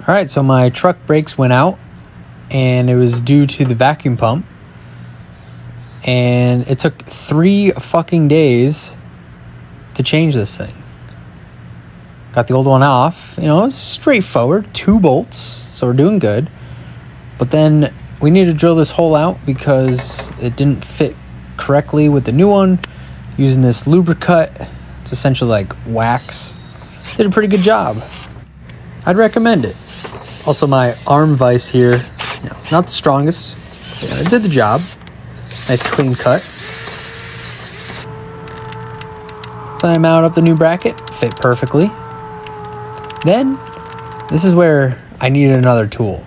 All right, so my truck brakes went out, and it was due to the vacuum pump. And it took 3 fucking days to change this thing. Got the old one off. You know, it was straightforward. 2 bolts, so we're doing good. But then we need to drill this hole out because it didn't fit correctly with the new one. Using this lubricant, it's essentially like wax. Did a pretty good job. I'd recommend it. Also, my arm vise here, you know, not the strongest. Yeah, it did the job. Nice clean cut. So I mount up the new bracket, fit perfectly. Then, this is where I needed another tool.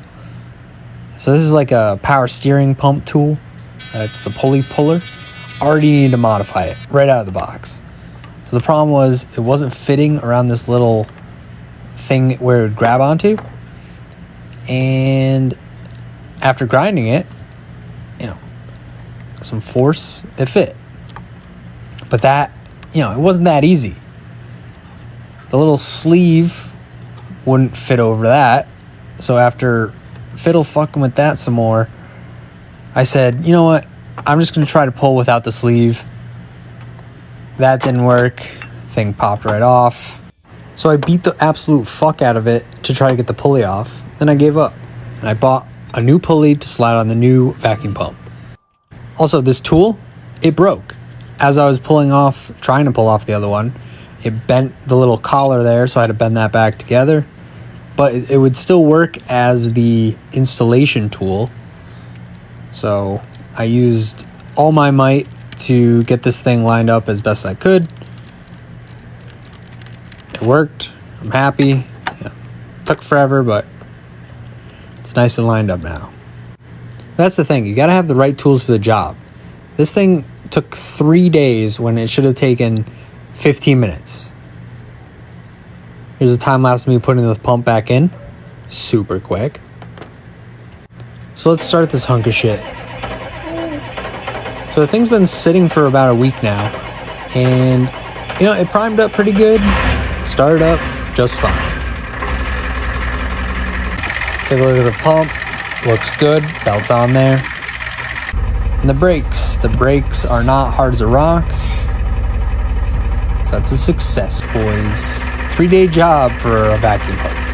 So this is like a power steering pump tool. It's the pulley puller. Already needed to modify it right out of the box. So the problem was it wasn't fitting around this little thing where it would grab onto. And after grinding it, you know, some force, it fit. But that, you know, it wasn't that easy. The little sleeve wouldn't fit over that. So after fiddle fucking with that some more, I said, you know what? I'm just going to try to pull without the sleeve. That didn't work. Thing popped right off. So I beat the absolute fuck out of it to try to get the pulley off. Then I gave up. And I bought a new pulley to slide on the new vacuum pump. Also, this tool, it broke. As I was trying to pull off the other one, it bent the little collar there, so I had to bend that back together. But it would still work as the installation tool. So I used all my might to get this thing lined up as best I could. It worked. I'm happy. Yeah. Took forever, but it's nice and lined up now. That's the thing. You got to have the right tools for the job. This thing took 3 days when it should have taken 15 minutes. Here's a time lapse of me putting the pump back in. Super quick. So let's start this hunk of shit. So the thing's been sitting for about a week now. And, you know, it primed up pretty good. Started up just fine. Take a look at the pump. Looks good. Belt's on there. And the brakes. The brakes are not hard as a rock. So that's a success, boys. 3-day job for a vacuum pump.